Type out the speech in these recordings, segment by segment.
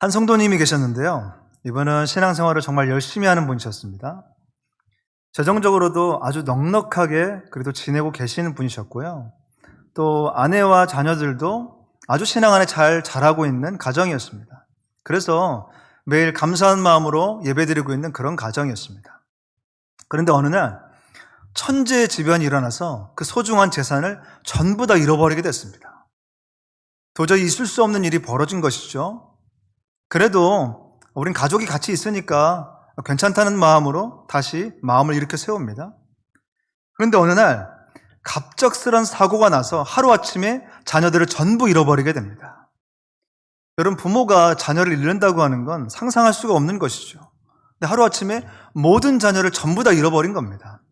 한 성도님이 계셨는데요. 이분은 신앙생활을 정말 열심히 하는 분이셨습니다. 재정적으로도 아주 넉넉하게 그래도 지내고 계시는 분이셨고요. 또 아내와 자녀들도 아주 신앙 안에 잘 자라고 있는 가정이었습니다. 그래서 매일 감사한 마음으로 예배드리고 있는 그런 가정이었습니다. 그런데 어느 날 천재지변이 일어나서 그 소중한 재산을 전부 다 잃어버리게 됐습니다. 도저히 있을 수 없는 일이 벌어진 것이죠. 그래도 우린 가족이 같이 있으니까 괜찮다는 마음으로 다시 마음을 일으켜 세웁니다. 그런데 어느 날 갑작스런 사고가 나서 하루아침에 자녀들을 전부 잃어버리게 됩니다. 여러분, 부모가 자녀를 잃는다고 하는 건 상상할 수가 없는 것이죠. 근데 하루아침에 모든 자녀를 전부 다 잃어버린 겁니다.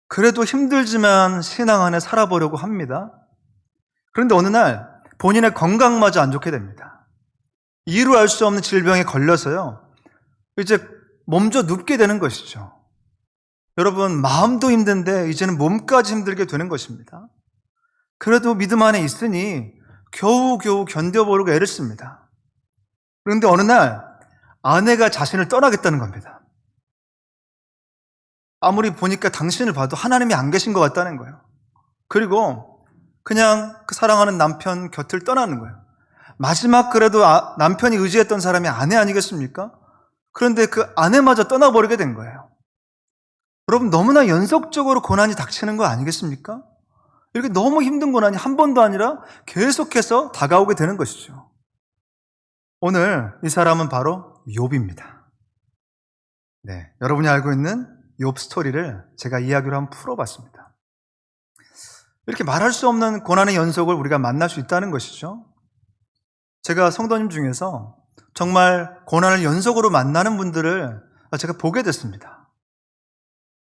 그래도 힘들지만 신앙 안에 살아보려고 합니다. 그런데 어느 날 본인의 건강마저 안 좋게 됩니다. 이유를 알 수 없는 질병에 걸려서요, 이제 몸져 눕게 되는 것이죠. 여러분, 마음도 힘든데 이제는 몸까지 힘들게 되는 것입니다. 그래도 믿음 안에 있으니 겨우겨우 견뎌보려고 애를 씁니다. 그런데 어느 날 아내가 자신을 떠나겠다는 겁니다. 아무리 보니까 당신을 봐도 하나님이 안 계신 것 같다는 거예요. 그리고 그냥 그 사랑하는 남편 곁을 떠나는 거예요. 마지막 그래도 남편이 의지했던 사람이 아내 아니겠습니까? 그런데 그 아내마저 떠나버리게 된 거예요. 여러분, 너무나 연속적으로 고난이 닥치는 거 아니겠습니까? 이렇게 너무 힘든 고난이 한 번도 아니라 계속해서 다가오게 되는 것이죠. 오늘 이 사람은 바로 욥입니다. 네, 여러분이 알고 있는 욥 스토리를 제가 이야기로 한번 풀어봤습니다. 이렇게 말할 수 없는 고난의 연속을 우리가 만날 수 있다는 것이죠. 제가 성도님 중에서 정말 고난을 연속으로 만나는 분들을 제가 보게 됐습니다.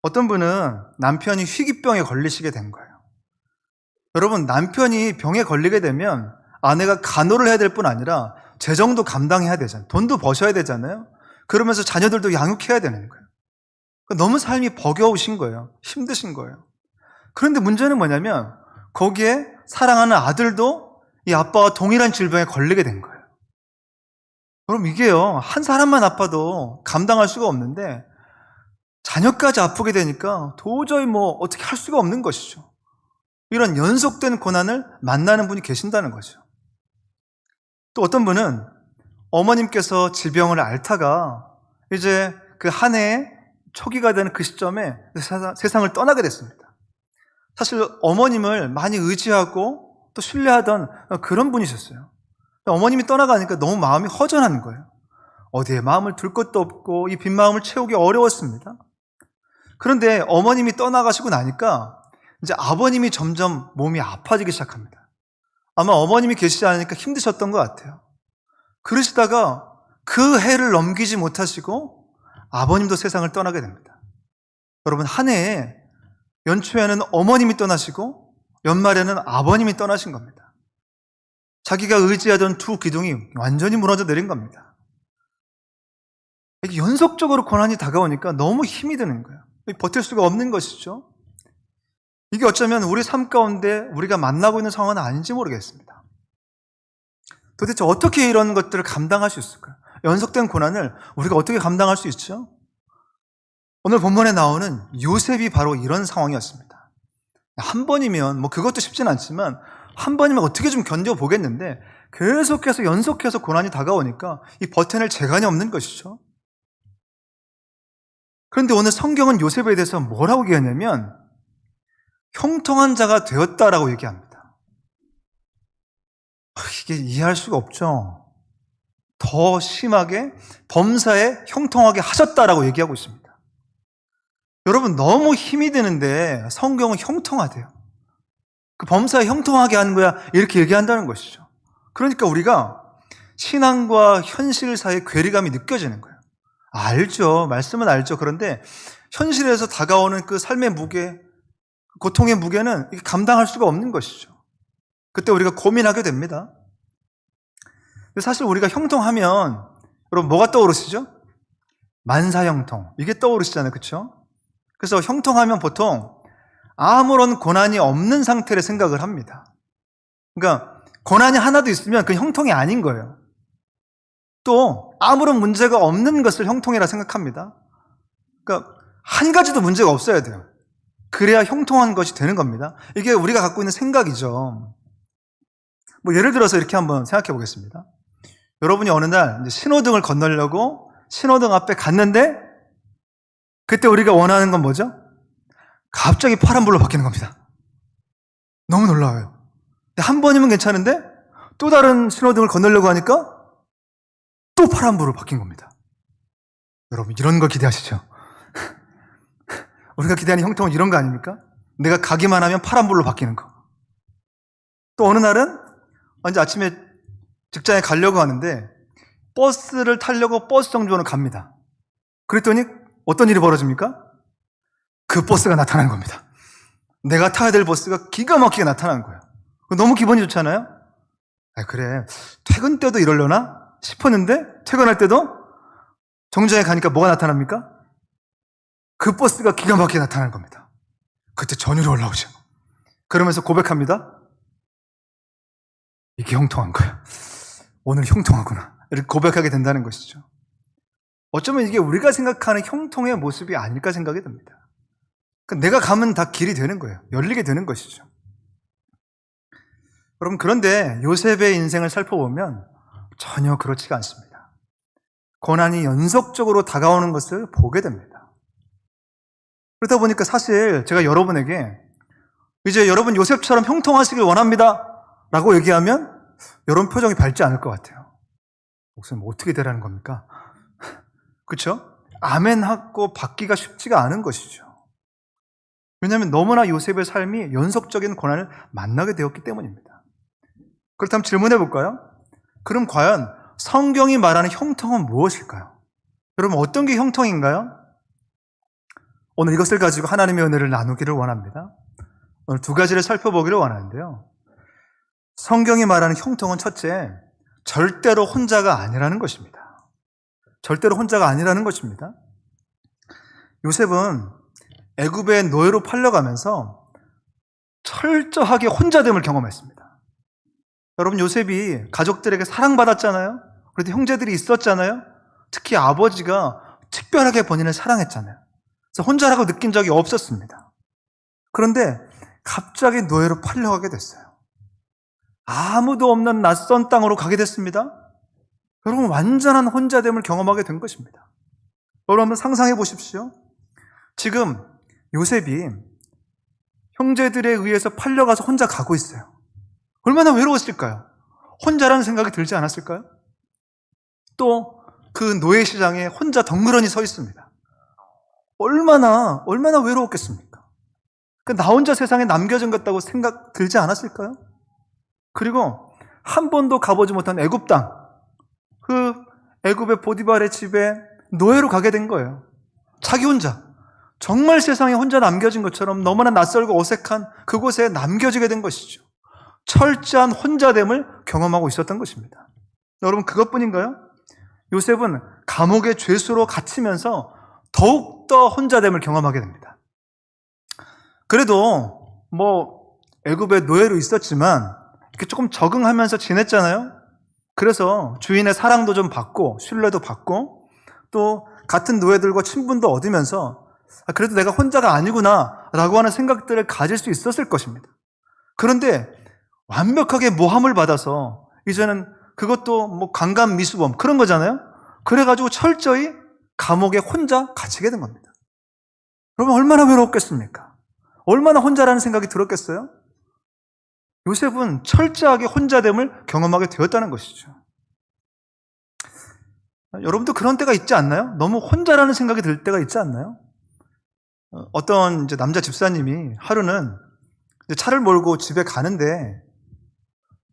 어떤 분은 남편이 희귀병에 걸리시게 된 거예요. 여러분, 남편이 병에 걸리게 되면 아내가 간호를 해야 될 뿐 아니라 재정도 감당해야 되잖아요. 돈도 버셔야 되잖아요. 그러면서 자녀들도 양육해야 되는 거예요. 너무 삶이 버거우신 거예요. 힘드신 거예요. 그런데 문제는 뭐냐면 거기에 사랑하는 아들도 이 아빠와 동일한 질병에 걸리게 된 거예요. 그럼 이게요, 한 사람만 아파도 감당할 수가 없는데 자녀까지 아프게 되니까 도저히 어떻게 할 수가 없는 것이죠. 이런 연속된 고난을 만나는 분이 계신다는 거죠. 또 어떤 분은 어머님께서 질병을 앓다가 이제 그 한 해에 초기가 되는 그 시점에 세상을 떠나게 됐습니다. 사실 어머님을 많이 의지하고 또 신뢰하던 그런 분이셨어요. 어머님이 떠나가니까 너무 마음이 허전한 거예요. 어디에 마음을 둘 것도 없고 이 빈 마음을 채우기 어려웠습니다. 그런데 어머님이 떠나가시고 나니까 이제 아버님이 점점 몸이 아파지기 시작합니다. 아마 어머님이 계시지 않으니까 힘드셨던 것 같아요. 그러시다가 그 해를 넘기지 못하시고 아버님도 세상을 떠나게 됩니다. 여러분, 한 해에 연초에는 어머님이 떠나시고 연말에는 아버님이 떠나신 겁니다. 자기가 의지하던 두 기둥이 완전히 무너져 내린 겁니다. 이게 연속적으로 고난이 다가오니까 너무 힘이 드는 거예요. 버틸 수가 없는 것이죠. 이게 어쩌면 우리 삶 가운데 우리가 만나고 있는 상황은 아닌지 모르겠습니다. 도대체 어떻게 이런 것들을 감당할 수 있을까요? 연속된 고난을 우리가 어떻게 감당할 수 있죠? 오늘 본문에 나오는 요셉이 바로 이런 상황이었습니다. 한 번이면 그것도 쉽진 않지만 한 번이면 어떻게 좀 견뎌보겠는데 계속해서 연속해서 고난이 다가오니까 이 버텨낼 재간이 없는 것이죠. 그런데 오늘 성경은 요셉에 대해서 뭐라고 얘기하냐면 형통한 자가 되었다라고 얘기합니다. 이게 이해할 수가 없죠. 더 심하게 범사에 형통하게 하셨다라고 얘기하고 있습니다. 여러분, 너무 힘이 드는데 성경은 형통하대요. 그 범사에 형통하게 하는 거야, 이렇게 얘기한다는 것이죠. 그러니까 우리가 신앙과 현실 사이의 괴리감이 느껴지는 거예요. 알죠. 말씀은 알죠. 그런데 현실에서 다가오는 그 삶의 무게, 고통의 무게는 감당할 수가 없는 것이죠. 그때 우리가 고민하게 됩니다. 사실 우리가 형통하면 여러분 뭐가 떠오르시죠? 만사형통, 이게 떠오르시잖아요. 그렇죠? 그래서 형통하면 보통 아무런 고난이 없는 상태를 생각을 합니다. 그러니까 고난이 하나도 있으면 그 형통이 아닌 거예요. 또 아무런 문제가 없는 것을 형통이라 생각합니다. 그러니까 한 가지도 문제가 없어야 돼요. 그래야 형통한 것이 되는 겁니다. 이게 우리가 갖고 있는 생각이죠. 뭐 예를 들어서 이렇게 한번 생각해 보겠습니다. 여러분이 어느 날 이제 신호등을 건너려고 신호등 앞에 갔는데 그때 우리가 원하는 건 뭐죠? 갑자기 파란불로 바뀌는 겁니다. 너무 놀라워요. 한 번이면 괜찮은데 또 다른 신호등을 건너려고 하니까 또 파란불로 바뀐 겁니다. 여러분 이런 거 기대하시죠? 우리가 기대하는 형통은 이런 거 아닙니까? 내가 가기만 하면 파란불로 바뀌는 거. 또 어느 날은 이제 아침에 직장에 가려고 하는데 버스를 타려고 버스 정류장으로 갑니다. 그랬더니 어떤 일이 벌어집니까? 그 버스가 나타난 겁니다. 내가 타야 될 버스가 기가 막히게 나타난 거예요. 너무 기분이 좋잖아요? 그래, 퇴근 때도 이러려나 싶었는데 퇴근할 때도 정류장에 가니까 뭐가 나타납니까? 그 버스가 기가 막히게 나타나는 겁니다. 그때 전율이 올라오죠. 그러면서 고백합니다. 이게 형통한 거야. 오늘 형통하구나. 이렇게 고백하게 된다는 것이죠. 어쩌면 이게 우리가 생각하는 형통의 모습이 아닐까 생각이 듭니다. 그러니까 내가 가면 다 길이 되는 거예요. 열리게 되는 것이죠. 여러분, 그런데 요셉의 인생을 살펴보면 전혀 그렇지가 않습니다. 고난이 연속적으로 다가오는 것을 보게 됩니다. 그러다 보니까 사실 제가 여러분에게 이제 여러분 요셉처럼 형통하시길 원합니다 라고 얘기하면 여러분 표정이 밝지 않을 것 같아요. 목사님 어떻게 되라는 겁니까? 그렇죠? 아멘 하고 받기가 쉽지가 않은 것이죠. 왜냐하면 너무나 요셉의 삶이 연속적인 고난을 만나게 되었기 때문입니다. 그렇다면 질문해 볼까요? 그럼 과연 성경이 말하는 형통은 무엇일까요? 여러분 어떤 게 형통인가요? 오늘 이것을 가지고 하나님의 은혜를 나누기를 원합니다. 오늘 두 가지를 살펴보기를 원하는데요. 성경이 말하는 형통은 첫째, 절대로 혼자가 아니라는 것입니다. 절대로 혼자가 아니라는 것입니다. 요셉은 애굽의 노예로 팔려가면서 철저하게 혼자됨을 경험했습니다. 여러분 요셉이 가족들에게 사랑받았잖아요. 그래도 형제들이 있었잖아요. 특히 아버지가 특별하게 본인을 사랑했잖아요. 그래서 혼자라고 느낀 적이 없었습니다. 그런데 갑자기 노예로 팔려가게 됐어요. 아무도 없는 낯선 땅으로 가게 됐습니다. 여러분 완전한 혼자됨을 경험하게 된 것입니다. 여러분 한번 상상해 보십시오. 지금 요셉이 형제들에 의해서 팔려가서 혼자 가고 있어요. 얼마나 외로웠을까요? 혼자라는 생각이 들지 않았을까요? 또 그 노예 시장에 혼자 덩그러니 서 있습니다. 얼마나 외로웠겠습니까? 나 혼자 세상에 남겨진 것 같다고 생각 들지 않았을까요? 그리고 한 번도 가보지 못한 애굽 땅, 그 애굽의 보디발의 집에 노예로 가게 된 거예요. 자기 혼자. 정말 세상에 혼자 남겨진 것처럼 너무나 낯설고 어색한 그곳에 남겨지게 된 것이죠. 철저한 혼자됨을 경험하고 있었던 것입니다. 여러분 그것뿐인가요? 요셉은 감옥의 죄수로 갇히면서 더욱더 혼자됨을 경험하게 됩니다. 그래도 애굽의 노예로 있었지만 이렇게 조금 적응하면서 지냈잖아요. 그래서 주인의 사랑도 좀 받고 신뢰도 받고 또 같은 노예들과 친분도 얻으면서 그래도 내가 혼자가 아니구나 라고 하는 생각들을 가질 수 있었을 것입니다. 그런데 완벽하게 모함을 받아서 이제는 그것도 강간미수범 그런 거잖아요. 그래가지고 철저히 감옥에 혼자 갇히게 된 겁니다. 여러분 얼마나 외로웠겠습니까? 얼마나 혼자라는 생각이 들었겠어요? 요셉은 철저하게 혼자됨을 경험하게 되었다는 것이죠. 여러분도 그런 때가 있지 않나요? 너무 혼자라는 생각이 들 때가 있지 않나요? 어떤 이제 남자 집사님이 하루는 이제 차를 몰고 집에 가는데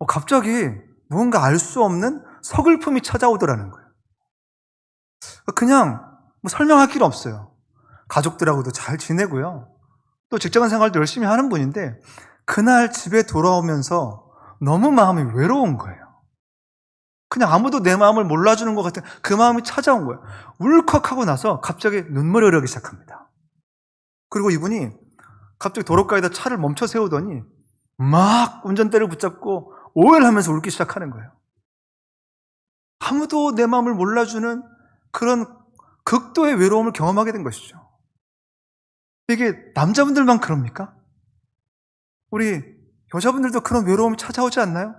갑자기 무언가 알 수 없는 서글픔이 찾아오더라는 거예요. 그냥 설명할 필요 없어요. 가족들하고도 잘 지내고요. 또 직장 생활도 열심히 하는 분인데 그날 집에 돌아오면서 너무 마음이 외로운 거예요. 그냥 아무도 내 마음을 몰라주는 것 같은 그 마음이 찾아온 거예요. 울컥하고 나서 갑자기 눈물이 흐르기 시작합니다. 그리고 이분이 갑자기 도로가에다 차를 멈춰 세우더니 막 운전대를 붙잡고 오열하면서 울기 시작하는 거예요. 아무도 내 마음을 몰라주는 그런 극도의 외로움을 경험하게 된 것이죠. 이게 남자분들만 그럽니까? 우리 여자분들도 그런 외로움이 찾아오지 않나요?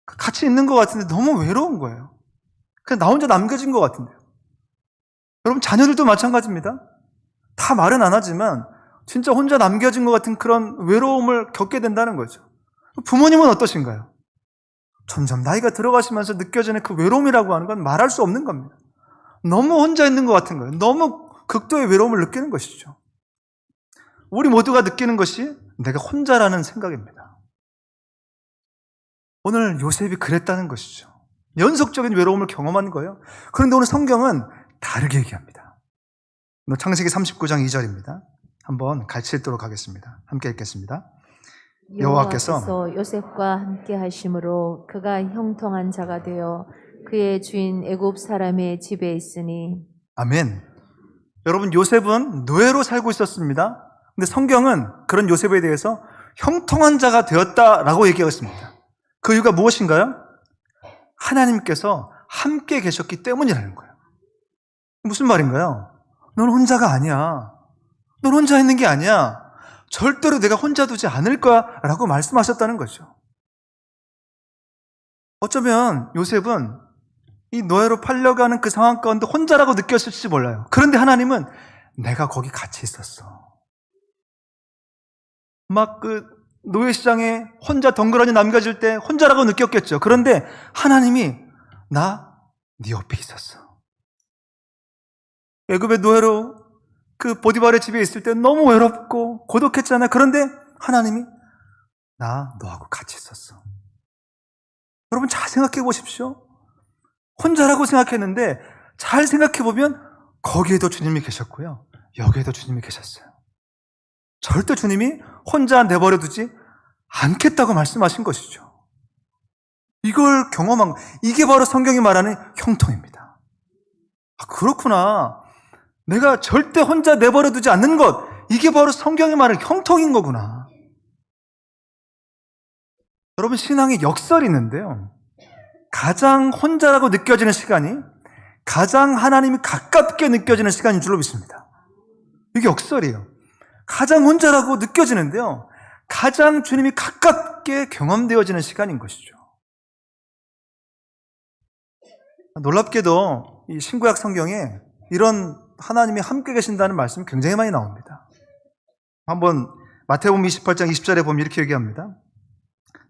같이 있는 것 같은데 너무 외로운 거예요. 그냥 나 혼자 남겨진 것 같은데요. 여러분, 자녀들도 마찬가지입니다. 다 말은 안 하지만 진짜 혼자 남겨진 것 같은 그런 외로움을 겪게 된다는 거죠. 부모님은 어떠신가요? 점점 나이가 들어가시면서 느껴지는 그 외로움이라고 하는 건 말할 수 없는 겁니다. 너무 혼자 있는 것 같은 거예요. 너무 극도의 외로움을 느끼는 것이죠. 우리 모두가 느끼는 것이 내가 혼자라는 생각입니다. 오늘 요셉이 그랬다는 것이죠. 연속적인 외로움을 경험한 거예요. 그런데 오늘 성경은 다르게 얘기합니다. 창세기 39장 2절입니다. 한번 같이 읽도록 하겠습니다. 함께 읽겠습니다. 여호와께서 요셉과 함께 하심으로 그가 형통한 자가 되어 그의 주인 애굽 사람의 집에 있으니. 아멘. 여러분, 요셉은 노예로 살고 있었습니다. 근데 성경은 그런 요셉에 대해서 형통한 자가 되었다라고 얘기하고 있습니다. 그 이유가 무엇인가요? 하나님께서 함께 계셨기 때문이라는 거예요. 무슨 말인가요? 넌 혼자가 아니야. 넌 혼자 있는 게 아니야. 절대로 내가 혼자 두지 않을 거야 라고 말씀하셨다는 거죠. 어쩌면 요셉은 이 노예로 팔려가는 그 상황 가운데 혼자라고 느꼈을지 몰라요. 그런데 하나님은 내가 거기 같이 있었어. 막 그 노예시장에 혼자 덩그러니 남겨질 때 혼자라고 느꼈겠죠. 그런데 하나님이 나 네 옆에 있었어. 애굽의 노예로 그 보디발의 집에 있을 때 너무 외롭고 고독했잖아요. 그런데 하나님이 나 너하고 같이 있었어. 여러분, 잘 생각해 보십시오. 혼자라고 생각했는데 잘 생각해 보면 거기에도 주님이 계셨고요, 여기에도 주님이 계셨어요. 절대 주님이 혼자 내버려 두지 않겠다고 말씀하신 것이죠. 이걸 경험한, 이게 바로 성경이 말하는 형통입니다. 아, 그렇구나. 내가 절대 혼자 내버려 두지 않는 것, 이게 바로 성경이 말하는 형통인 거구나. 여러분, 신앙에 역설이 있는데요, 가장 혼자라고 느껴지는 시간이 가장 하나님이 가깝게 느껴지는 시간인 줄로 믿습니다. 이게 역설이에요. 가장 혼자라고 느껴지는데요, 가장 주님이 가깝게 경험되어지는 시간인 것이죠. 놀랍게도 이 신구약 성경에 이런 하나님이 함께 계신다는 말씀이 굉장히 많이 나옵니다. 한번 마태복음 28장 20절에 보면 이렇게 얘기합니다.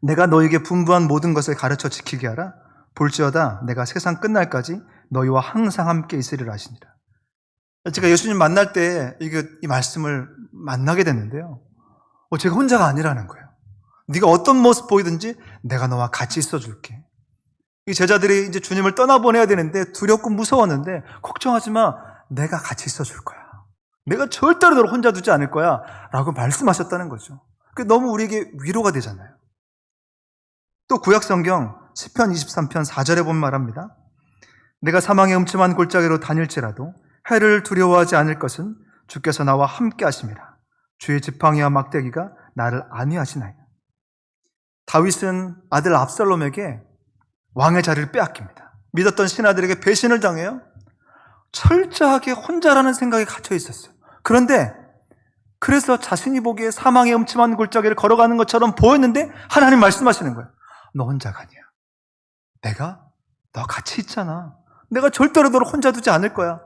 내가 너에게 분부한 모든 것을 가르쳐 지키게 하라. 볼지어다 내가 세상 끝날까지 너희와 항상 함께 있으리라 하시니라. 제가 예수님 만날 때 이 말씀을 만나게 됐는데요, 제가 혼자가 아니라는 거예요. 네가 어떤 모습 보이든지 내가 너와 같이 있어줄게. 이 제자들이 이제 주님을 떠나보내야 되는데 두렵고 무서웠는데 걱정하지 마, 내가 같이 있어줄 거야. 내가 절대로 너를 혼자 두지 않을 거야 라고 말씀하셨다는 거죠. 그게 너무 우리에게 위로가 되잖아요. 또 구약성경 시편 23편 4절에 보면 말합니다. 내가 사망의 음침한 골짜기로 다닐지라도 해를 두려워하지 않을 것은 주께서 나와 함께 하심이라. 주의 지팡이와 막대기가 나를 안위하시나이다. 다윗은 아들 압살롬에게 왕의 자리를 빼앗깁니다. 믿었던 신하들에게 배신을 당해요. 철저하게 혼자라는 생각에 갇혀 있었어요. 그런데 그래서 자신이 보기에 사망의 음침한 골짜기를 걸어가는 것처럼 보였는데 하나님 말씀하시는 거예요. 너 혼자가 아니야. 내가 너 같이 있잖아. 내가 절대로 너를 혼자 두지 않을 거야.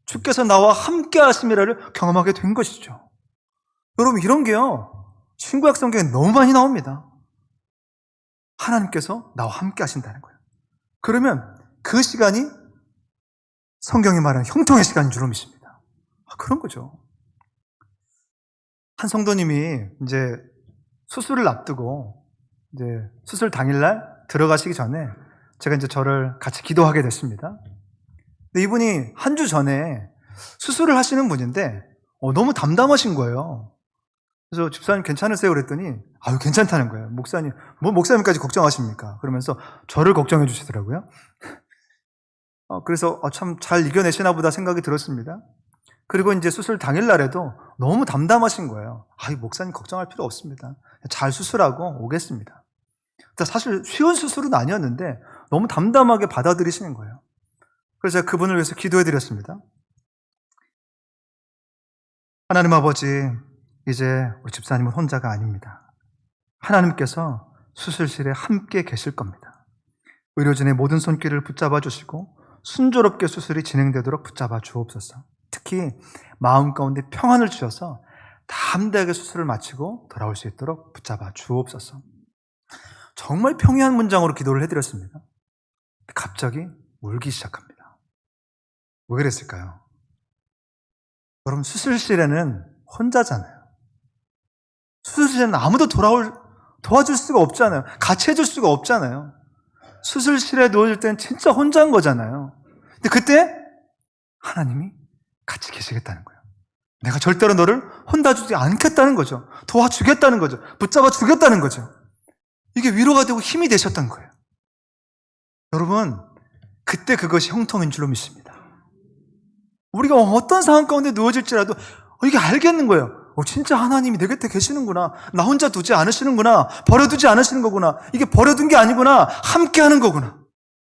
주께서 나와 함께 하심이라를 경험하게 된 것이죠. 여러분, 이런 게요, 신구약 성경에 너무 많이 나옵니다. 하나님께서 나와 함께 하신다는 거예요. 그러면 그 시간이 성경이 말하는 형통의 시간인 줄로 믿습니다. 그런 거죠. 한 성도님이 이제 수술을 앞두고 이제 수술 당일날 들어가시기 전에 제가 이제 저를 같이 기도하게 됐습니다. 근데 이분이 한 주 전에 수술을 하시는 분인데 너무 담담하신 거예요. 그래서 집사님 괜찮으세요? 그랬더니 아유 괜찮다는 거예요. 목사님, 뭐 목사님까지 걱정하십니까? 그러면서 저를 걱정해 주시더라고요. 그래서 참 잘 이겨내시나 보다 생각이 들었습니다. 그리고 이제 수술 당일날에도 너무 담담하신 거예요. 아이 목사님 걱정할 필요 없습니다. 잘 수술하고 오겠습니다. 사실 쉬운 수술은 아니었는데 너무 담담하게 받아들이시는 거예요. 그래서 제가 그분을 위해서 기도해 드렸습니다. 하나님 아버지, 이제 우리 집사님은 혼자가 아닙니다. 하나님께서 수술실에 함께 계실 겁니다. 의료진의 모든 손길을 붙잡아 주시고 순조롭게 수술이 진행되도록 붙잡아 주옵소서. 특히 마음 가운데 평안을 주셔서 담대하게 수술을 마치고 돌아올 수 있도록 붙잡아 주옵소서. 정말 평이한 문장으로 기도를 해드렸습니다. 갑자기 울기 시작합니다. 왜 그랬을까요? 여러분, 수술실에는 혼자잖아요. 수술실에는 아무도 도와줄 수가 없잖아요. 같이 해줄 수가 없잖아요. 수술실에 누워질 때는 진짜 혼자인 거잖아요. 근데 그때 하나님이 같이 계시겠다는 거예요. 내가 절대로 너를 혼자 주지 않겠다는 거죠. 도와주겠다는 거죠. 붙잡아 주겠다는 거죠. 이게 위로가 되고 힘이 되셨던 거예요. 여러분, 그때 그것이 형통인 줄로 믿습니다. 우리가 어떤 상황 가운데 누워질지라도 이게 알겠는 거예요. 진짜 하나님이 내 곁에 계시는구나. 나 혼자 두지 않으시는구나. 버려두지 않으시는 거구나. 이게 버려둔 게 아니구나. 함께 하는 거구나.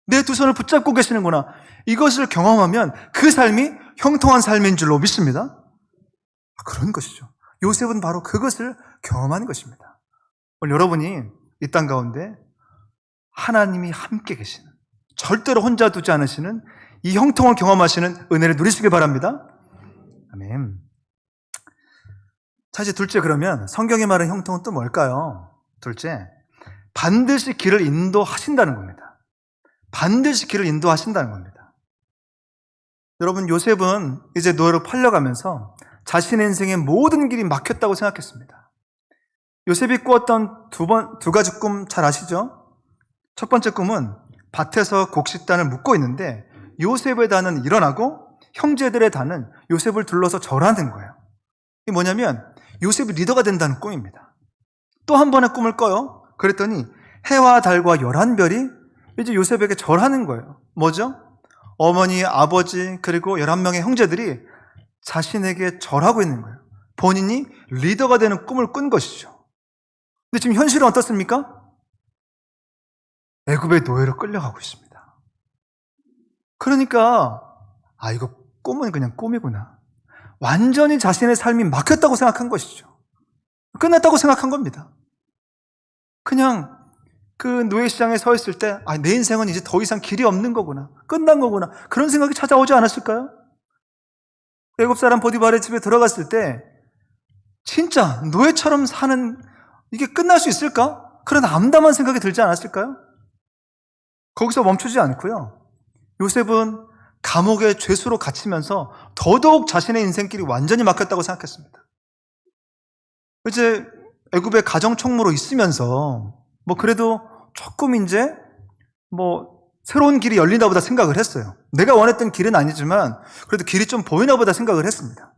내 두 손을 붙잡고 계시는구나. 이것을 경험하면 그 삶이 형통한 삶인 줄로 믿습니다. 그런 것이죠. 요셉은 바로 그것을 경험하는 것입니다. 오늘 여러분이 이 땅 가운데 하나님이 함께 계시는, 절대로 혼자 두지 않으시는 이 형통을 경험하시는 은혜를 누리시길 바랍니다. 아멘. 자, 이제 둘째, 그러면 성경이 말하는 형통은 또 뭘까요? 둘째, 반드시 길을 인도하신다는 겁니다. 반드시 길을 인도하신다는 겁니다. 여러분, 요셉은 이제 노예로 팔려가면서 자신의 인생의 모든 길이 막혔다고 생각했습니다. 요셉이 꾸었던 두 가지 꿈 잘 아시죠? 첫 번째 꿈은 밭에서 곡식단을 묶고 있는데 요셉의 단은 일어나고 형제들의 단은 요셉을 둘러서 절하는 거예요. 이게 뭐냐면 요셉이 리더가 된다는 꿈입니다. 또 한 번의 꿈을 꿔요. 그랬더니 해와 달과 11별이 이제 요셉에게 절하는 거예요. 뭐죠? 어머니, 아버지, 그리고 11명의 형제들이 자신에게 절하고 있는 거예요. 본인이 리더가 되는 꿈을 꾼 것이죠. 근데 지금 현실은 어떻습니까? 애굽의 노예로 끌려가고 있습니다. 그러니까 이거 꿈은 그냥 꿈이구나. 완전히 자신의 삶이 막혔다고 생각한 것이죠. 끝났다고 생각한 겁니다. 그냥 그 노예시장에 서 있을 때 내 인생은 이제 더 이상 길이 없는 거구나. 끝난 거구나. 그런 생각이 찾아오지 않았을까요? 애굽 사람 보디발의 집에 들어갔을 때 진짜 노예처럼 사는 이게 끝날 수 있을까? 그런 암담한 생각이 들지 않았을까요? 거기서 멈추지 않고요. 요셉은 감옥의 죄수로 갇히면서 더더욱 자신의 인생길이 완전히 막혔다고 생각했습니다. 이제 애굽의 가정총무로 있으면서 그래도 조금 이제 새로운 길이 열리나 보다 생각을 했어요. 내가 원했던 길은 아니지만 그래도 길이 좀 보이나 보다 생각을 했습니다.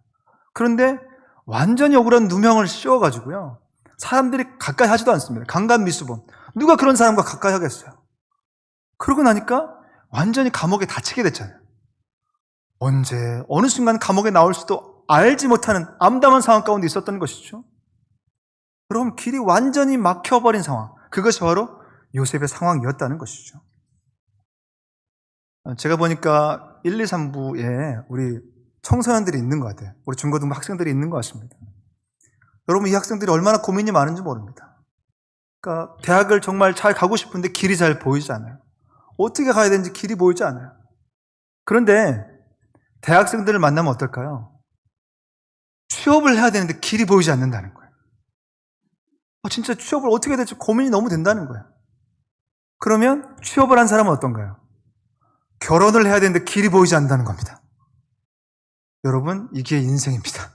그런데 완전히 억울한 누명을 씌워가지고요. 사람들이 가까이 하지도 않습니다. 강간미수범. 누가 그런 사람과 가까이 하겠어요? 그러고 나니까 완전히 감옥에 닫히게 됐잖아요. 언제 어느 순간 감옥에 나올 수도 알지 못하는 암담한 상황 가운데 있었던 것이죠. 그럼 길이 완전히 막혀버린 상황, 그것이 바로 요셉의 상황이었다는 것이죠. 제가 보니까 1, 2, 3부에 우리 청소년들이 있는 것 같아요. 우리 중고등부 학생들이 있는 것 같습니다. 여러분, 이 학생들이 얼마나 고민이 많은지 모릅니다. 그러니까 대학을 정말 잘 가고 싶은데 길이 잘 보이지 않아요. 어떻게 가야 되는지 길이 보이지 않아요. 그런데 대학생들을 만나면 어떨까요? 취업을 해야 되는데 길이 보이지 않는다는 거예요. 진짜 취업을 어떻게 해야 될지 고민이 너무 된다는 거예요. 그러면 취업을 한 사람은 어떤가요? 결혼을 해야 되는데 길이 보이지 않는다는 겁니다. 여러분, 이게 인생입니다.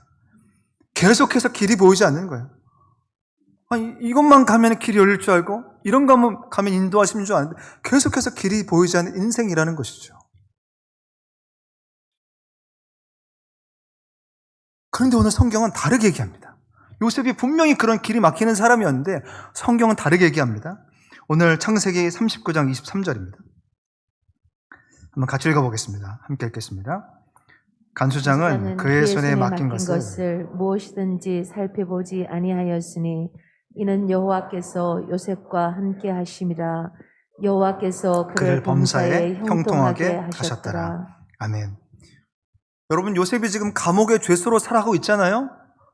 계속해서 길이 보이지 않는 거예요. 이것만 가면 길이 열릴 줄 알고 이런 거 가면 인도하시는 줄 아는데 계속해서 길이 보이지 않는 인생이라는 것이죠. 그런데 오늘 성경은 다르게 얘기합니다. 요셉이 분명히 그런 길이 막히는 사람이었는데 성경은 다르게 얘기합니다. 오늘 창세기 39장 23절입니다. 한번 같이 읽어보겠습니다. 함께 읽겠습니다. 간수장은 그의 손에 맡긴 것을 무엇이든지 살펴보지 아니하였으니 이는 여호와께서 요셉과 함께 하심이라. 여호와께서 그를 범사에 형통하게 하셨더라. 아멘. 여러분, 요셉이 지금 감옥의 죄수로 살아가고 있잖아요.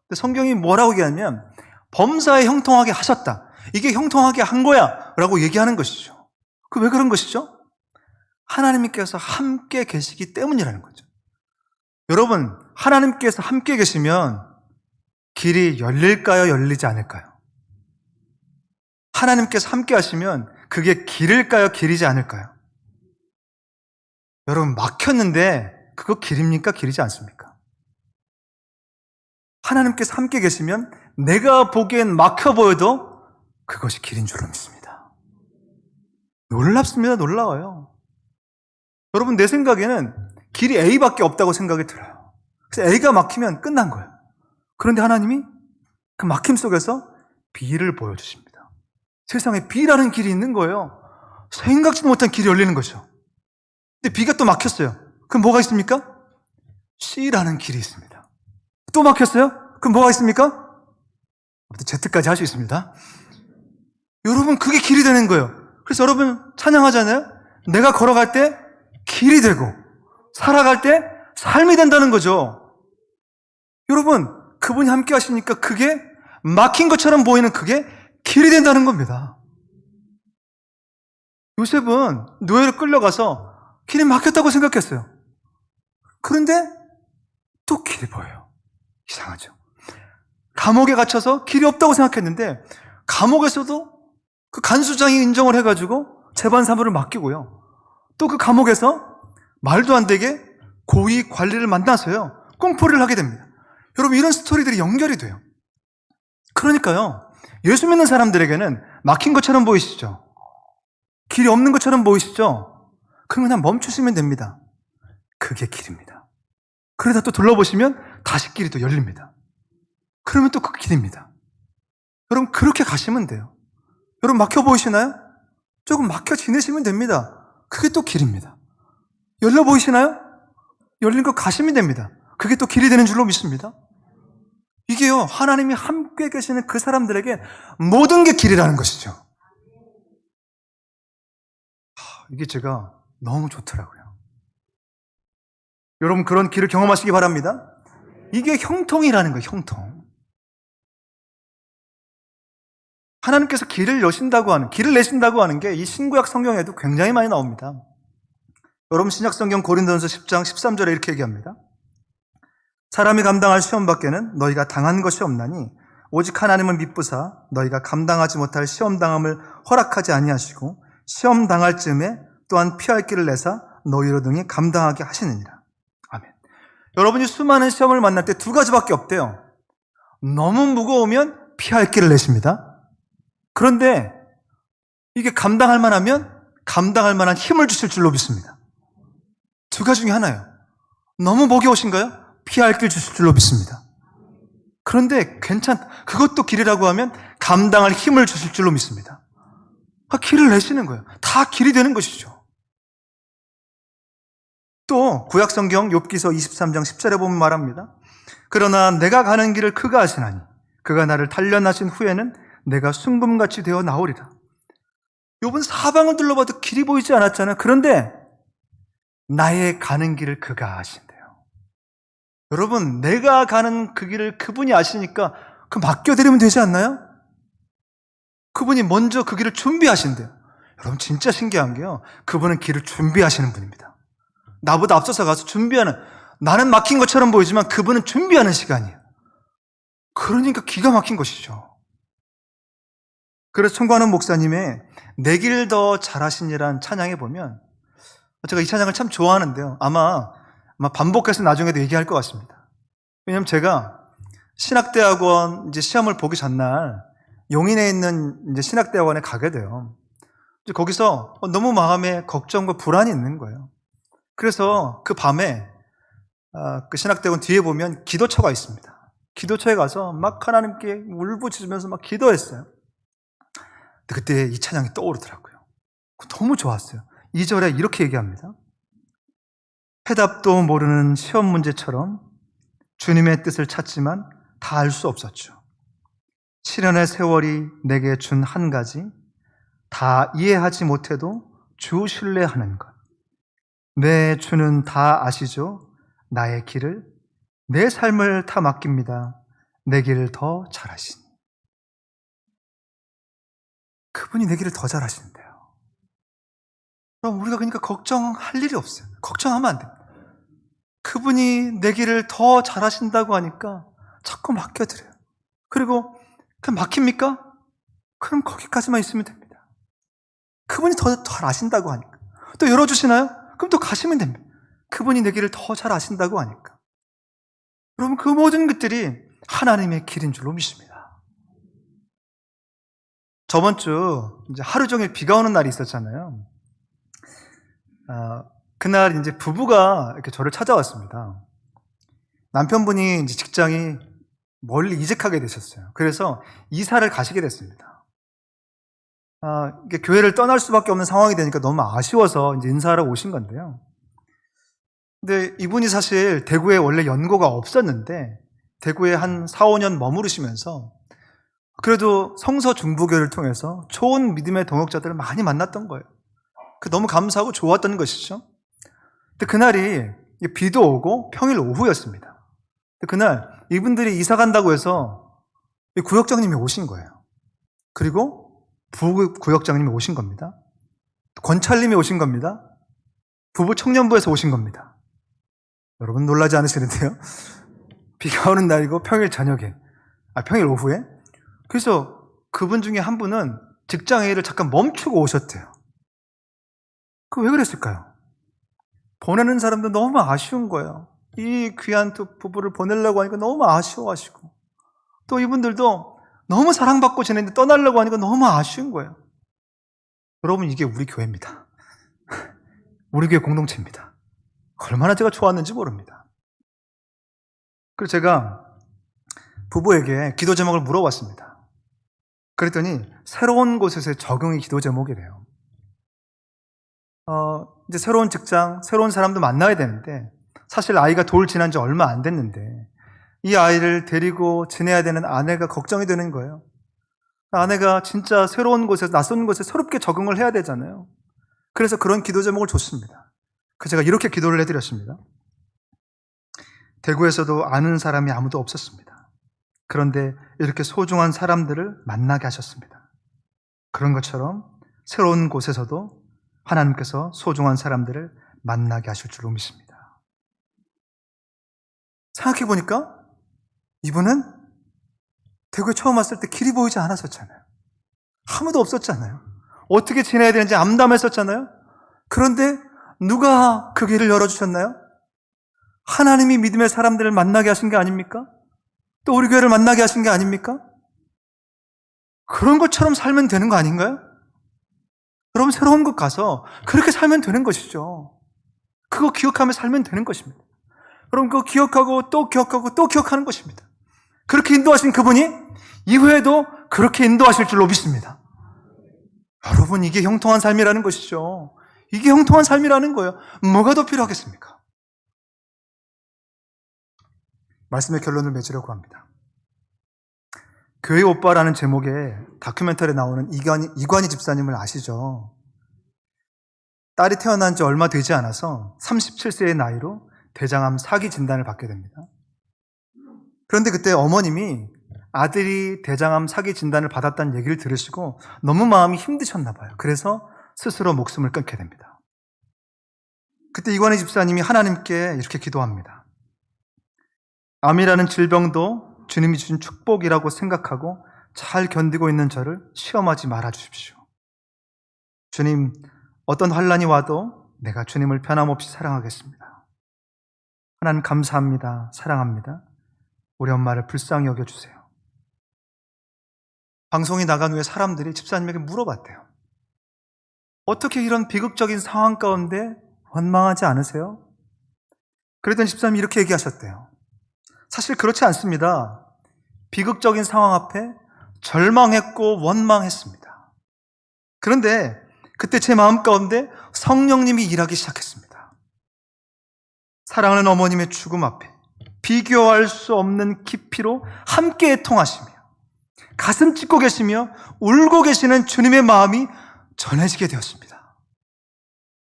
근데 성경이 뭐라고 얘기하냐면 범사에 형통하게 하셨다. 이게 형통하게 한 거야 라고 얘기하는 것이죠. 그 왜 그런 것이죠? 하나님께서 함께 계시기 때문이라는 거죠. 여러분, 하나님께서 함께 계시면 길이 열릴까요? 열리지 않을까요? 하나님께서 함께 하시면 그게 길일까요? 길이지 않을까요? 여러분, 막혔는데 그거 길입니까? 길이지 않습니까? 하나님께서 함께 계시면 내가 보기엔 막혀 보여도 그것이 길인 줄로 믿습니다. 놀랍습니다. 놀라워요. 여러분, 내 생각에는 길이 A밖에 없다고 생각이 들어요. 그래서 A가 막히면 끝난 거예요. 그런데 하나님이 그 막힘 속에서 B를 보여주십니다. 세상에 B라는 길이 있는 거예요. 생각지도 못한 길이 열리는 거죠. 근데 B가 또 막혔어요. 그럼 뭐가 있습니까? C라는 길이 있습니다. 또 막혔어요? 그럼 뭐가 있습니까? Z까지 할 수 있습니다. 여러분, 그게 길이 되는 거예요. 그래서 여러분 찬양하잖아요. 내가 걸어갈 때 길이 되고 살아갈 때 삶이 된다는 거죠. 여러분, 그분이 함께 하시니까 그게 막힌 것처럼 보이는 그게 길이 된다는 겁니다. 요셉은 노예로 끌려가서 길이 막혔다고 생각했어요. 그런데 또 길이 보여요. 이상하죠. 감옥에 갇혀서 길이 없다고 생각했는데 감옥에서도 그 간수장이 인정을 해가지고 재반 사무를 맡기고요. 또 그 감옥에서 말도 안 되게 고위 관리를 만나서요. 꽁포리를 하게 됩니다. 여러분, 이런 스토리들이 연결이 돼요. 그러니까요, 예수 믿는 사람들에게는 막힌 것처럼 보이시죠? 길이 없는 것처럼 보이시죠? 그러면 그냥 멈추시면 됩니다. 그게 길입니다. 그러다 또 둘러보시면 다시 길이 또 열립니다. 그러면 또 그 길입니다. 여러분, 그렇게 가시면 돼요. 여러분, 막혀 보이시나요? 조금 막혀 지내시면 됩니다. 그게 또 길입니다. 열려 보이시나요? 열린 거 가시면 됩니다. 그게 또 길이 되는 줄로 믿습니다. 이게요, 하나님이 함께 계시는 그 사람들에게 모든 게 길이라는 것이죠. 이게 제가 너무 좋더라고요. 여러분, 그런 길을 경험하시기 바랍니다. 이게 형통이라는 거예요, 형통. 하나님께서 길을 내신다고 하는 게 이 신구약 성경에도 굉장히 많이 나옵니다. 여러분, 신약 성경 고린도전서 10장 13절에 이렇게 얘기합니다. 사람이 감당할 시험 밖에는 너희가 당한 것이 없나니 오직 하나님은 미쁘사 너희가 감당하지 못할 시험 당함을 허락하지 아니하시고 시험 당할 즈음에 또한 피할 길을 내사 너희로 등이 감당하게 하시느니라. 아멘. 여러분이 수많은 시험을 만날 때 두 가지밖에 없대요. 너무 무거우면 피할 길을 내십니다. 그런데 이게 감당할 만하면 감당할 만한 힘을 주실 줄로 믿습니다. 두 가지 중에 하나예요. 너무 무거우신가요? 피할 길 주실 줄로 믿습니다. 그런데 그것도 길이라고 하면 감당할 힘을 주실 줄로 믿습니다. 길을 내시는 거예요. 다 길이 되는 것이죠. 또 구약성경 욥기서 23장 10절에 보면 말합니다. 그러나 내가 가는 길을 그가 아시나니 그가 나를 단련하신 후에는 내가 순금같이 되어 나오리라. 욥은 사방을 둘러봐도 길이 보이지 않았잖아요. 그런데 나의 가는 길을 그가 아신대요. 여러분, 내가 가는 그 길을 그분이 아시니까 그 맡겨드리면 되지 않나요? 그분이 먼저 그 길을 준비하신대요. 여러분, 진짜 신기한 게요, 그분은 길을 준비하시는 분입니다. 나보다 앞서서 가서 준비하는, 나는 막힌 것처럼 보이지만 그분은 준비하는 시간이에요. 그러니까 기가 막힌 것이죠. 그래서 청구하는 목사님의 내 길 더 잘하시니란 찬양에 보면, 제가 이 찬양을 참 좋아하는데요. 아마 반복해서 나중에도 얘기할 것 같습니다. 왜냐하면 제가 신학대학원 이제 시험을 보기 전날 용인에 있는 이제 신학대학원에 가게 돼요. 이제 거기서 너무 마음에 걱정과 불안이 있는 거예요. 그래서 그 밤에 그 신학대학원 뒤에 보면 기도처가 있습니다. 기도처에 가서 막 하나님께 울부짖으면서 막 기도했어요. 그때 이 찬양이 떠오르더라고요. 너무 좋았어요. 2절에 이렇게 얘기합니다. 해답도 모르는 시험 문제처럼 주님의 뜻을 찾지만 다 알 수 없었죠. 시련의 세월이 내게 준 한 가지, 다 이해하지 못해도 주 신뢰하는 것. 내 주는 다 아시죠? 나의 길을, 내 삶을 다 맡깁니다. 내 길을 더 잘 아시니. 그분이 내 길을 더 잘 아시는데요. 그럼 우리가 그러니까 걱정할 일이 없어요. 걱정하면 안 됩니다. 그분이 내 길을 더 잘 아신다고 하니까 자꾸 맡겨드려요. 그리고 그 막힙니까? 그럼 거기까지만 있으면 됩니다. 그분이 더 잘 아신다고 하니까. 또 열어주시나요? 그럼 또 가시면 됩니다. 그분이 내 길을 더 잘 아신다고 하니까. 여러분, 그 모든 것들이 하나님의 길인 줄로 믿습니다. 저번 주 이제 하루 종일 비가 오는 날이 있었잖아요. 그날 이제 부부가 이렇게 저를 찾아왔습니다. 남편분이 이제 직장이 멀리 이직하게 되셨어요. 그래서 이사를 가시게 됐습니다. 이게 교회를 떠날 수밖에 없는 상황이 되니까 너무 아쉬워서 이제 인사하러 오신 건데요. 근데 이분이 사실 대구에 원래 연고가 없었는데 대구에 한 4, 5년 머무르시면서 그래도 성서 중보교를 통해서 좋은 믿음의 동역자들을 많이 만났던 거예요. 너무 감사하고 좋았던 것이죠. 근데 그날이 비도 오고 평일 오후였습니다. 근데 그날 이분들이 이사 간다고 해서 구역장님이 오신 거예요. 그리고 부구역장님이 오신 겁니다. 권찰님이 오신 겁니다. 부부 청년부에서 오신 겁니다. 여러분 놀라지 않으시는데요? 비가 오는 날이고 평일 저녁에, 평일 오후에. 그래서 그분 중에 한 분은 직장의 일을 잠깐 멈추고 오셨대요. 왜 그랬을까요? 보내는 사람도 너무 아쉬운 거예요. 이 귀한 두 부부를 보내려고 하니까 너무 아쉬워하시고, 또 이분들도 너무 사랑받고 지내는데 떠나려고 하니까 너무 아쉬운 거예요. 여러분, 이게 우리 교회입니다. 우리 교회 공동체입니다. 얼마나 제가 좋았는지 모릅니다. 그래서 제가 부부에게 기도 제목을 물어봤습니다. 그랬더니 새로운 곳에서의 적응이 기도 제목이래요. 이제 새로운 직장, 새로운 사람도 만나야 되는데, 사실 아이가 돌 지난 지 얼마 안 됐는데 이 아이를 데리고 지내야 되는 아내가 걱정이 되는 거예요. 아내가 진짜 새로운 곳에서, 낯선 곳에 새롭게 적응을 해야 되잖아요. 그래서 그런 기도 제목을 줬습니다. 제가 이렇게 기도를 해드렸습니다. 대구에서도 아는 사람이 아무도 없었습니다. 그런데 이렇게 소중한 사람들을 만나게 하셨습니다. 그런 것처럼 새로운 곳에서도 하나님께서 소중한 사람들을 만나게 하실 줄로 믿습니다. 생각해보니까 이분은 대구에 처음 왔을 때 길이 보이지 않았었잖아요. 아무도 없었잖아요. 어떻게 지내야 되는지 암담했었잖아요. 그런데 누가 그 길을 열어주셨나요? 하나님이 믿음의 사람들을 만나게 하신 게 아닙니까? 또 우리 교회를 만나게 하신 게 아닙니까? 그런 것처럼 살면 되는 거 아닌가요? 여러분, 새로운 곳 가서 그렇게 살면 되는 것이죠. 그거 기억하며 살면 되는 것입니다. 여러분, 그거 기억하고 또 기억하고 또 기억하는 것입니다. 그렇게 인도하신 그분이 이후에도 그렇게 인도하실 줄로 믿습니다. 여러분, 이게 형통한 삶이라는 것이죠. 이게 형통한 삶이라는 거예요. 뭐가 더 필요하겠습니까? 말씀의 결론을 맺으려고 합니다. 교회 오빠라는 제목의 다큐멘터리에 나오는 이관희 집사님을 아시죠? 딸이 태어난 지 얼마 되지 않아서 37세의 나이로 대장암 사기 진단을 받게 됩니다. 그런데 그때 어머님이 아들이 대장암 사기 진단을 받았다는 얘기를 들으시고 너무 마음이 힘드셨나 봐요. 그래서 스스로 목숨을 끊게 됩니다. 그때 이관희 집사님이 하나님께 이렇게 기도합니다. 암이라는 질병도 주님이 주신 축복이라고 생각하고 잘 견디고 있는 저를 시험하지 말아 주십시오. 주님, 어떤 환난이 와도 내가 주님을 변함없이 사랑하겠습니다. 하나님 감사합니다. 사랑합니다. 우리 엄마를 불쌍히 여겨주세요. 방송이 나간 후에 사람들이 집사님에게 물어봤대요. 어떻게 이런 비극적인 상황 가운데 원망하지 않으세요? 그랬더니 집사님이 이렇게 얘기하셨대요. 사실 그렇지 않습니다. 비극적인 상황 앞에 절망했고 원망했습니다. 그런데 그때 제 마음 가운데 성령님이 일하기 시작했습니다. 사랑하는 어머님의 죽음 앞에 비교할 수 없는 깊이로 함께 애통하시며 가슴 찢고 계시며 울고 계시는 주님의 마음이 전해지게 되었습니다.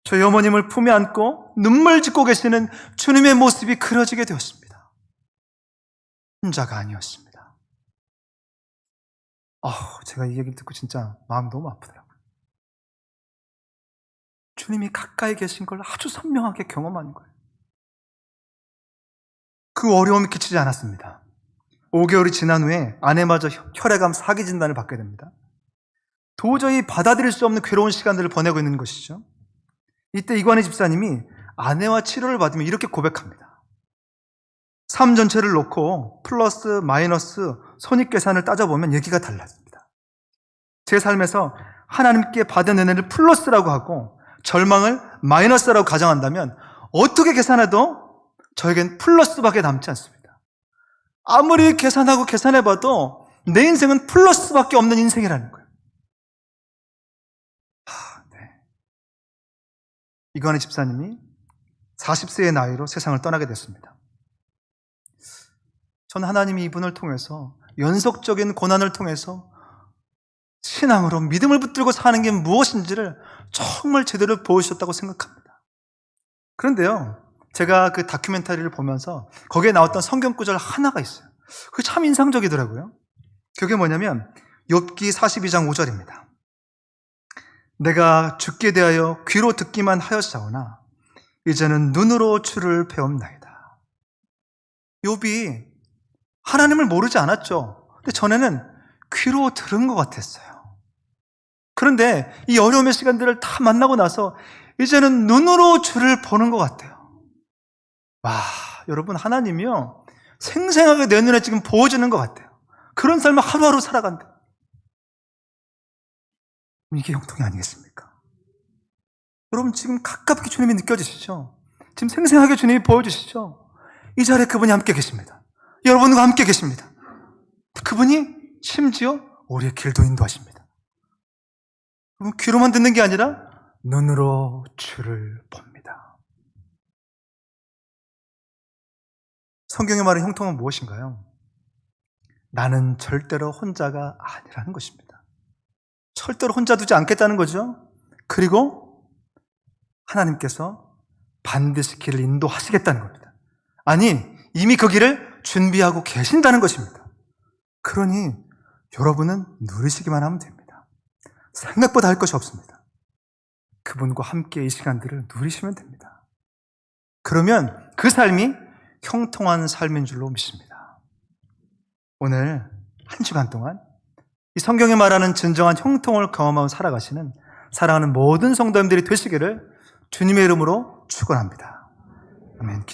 저희 어머님을 품에 안고 눈물 짓고 계시는 주님의 모습이 그려지게 되었습니다. 혼자가 아니었습니다. 제가 이 얘기를 듣고 진짜 마음이 너무 아프더라고요. 주님이 가까이 계신 걸 아주 선명하게 경험한 거예요. 그 어려움이 그치지 않았습니다. 5개월이 지난 후에 아내마저 혈액암 사기 진단을 받게 됩니다. 도저히 받아들일 수 없는 괴로운 시간들을 보내고 있는 것이죠. 이때 이관희 집사님이 아내와 치료를 받으며 이렇게 고백합니다. 삶 전체를 놓고 플러스 마이너스 손익계산을 따져보면 얘기가 달랐습니다. 제 삶에서 하나님께 받은 은혜를 플러스라고 하고 절망을 마이너스라고 가정한다면 어떻게 계산해도 저에겐 플러스밖에 남지 않습니다. 아무리 계산하고 계산해봐도 내 인생은 플러스밖에 없는 인생이라는 거예요. 이관희 집사님이 40세의 나이로 세상을 떠나게 됐습니다. 저는 하나님이 이분을 통해서 연속적인 고난을 통해서 신앙으로 믿음을 붙들고 사는 게 무엇인지를 정말 제대로 보여주셨다고 생각합니다. 그런데요, 제가 그 다큐멘터리를 보면서 거기에 나왔던 성경 구절 하나가 있어요. 그게 참 인상적이더라고요. 그게 뭐냐면 욥기 42장 5절입니다. 내가 죽게 대하여 귀로 듣기만 하였사오나 이제는 눈으로 주를 배움나이다. 욥이 하나님을 모르지 않았죠. 근데 전에는 귀로 들은 것 같았어요. 그런데 이 어려움의 시간들을 다 만나고 나서 이제는 눈으로 주를 보는 것 같아요. 와, 여러분, 하나님이요 생생하게 내 눈에 지금 보여주는 것 같아요. 그런 삶을 하루하루 살아간다. 이게 형통이 아니겠습니까? 여러분, 지금 가깝게 주님이 느껴지시죠? 지금 생생하게 주님이 보여주시죠? 이 자리에 그분이 함께 계십니다. 여러분과 함께 계십니다. 그분이 심지어 우리의 길도 인도하십니다. 그럼 귀로만 듣는 게 아니라 눈으로 주를 봅니다. 성경의 말의 형통은 무엇인가요? 나는 절대로 혼자가 아니라는 것입니다. 절대로 혼자 두지 않겠다는 거죠. 그리고 하나님께서 반드시 길을 인도하시겠다는 겁니다. 아니, 이미 그 길을 준비하고 계신다는 것입니다. 그러니 여러분은 누리시기만 하면 됩니다. 생각보다 할 것이 없습니다. 그분과 함께 이 시간들을 누리시면 됩니다. 그러면 그 삶이 형통한 삶인 줄로 믿습니다. 오늘 한 주간 동안 이 성경에 말하는 진정한 형통을 경험하고 살아가시는 사랑하는 모든 성도님들이 되시기를 주님의 이름으로 축원합니다. 아멘.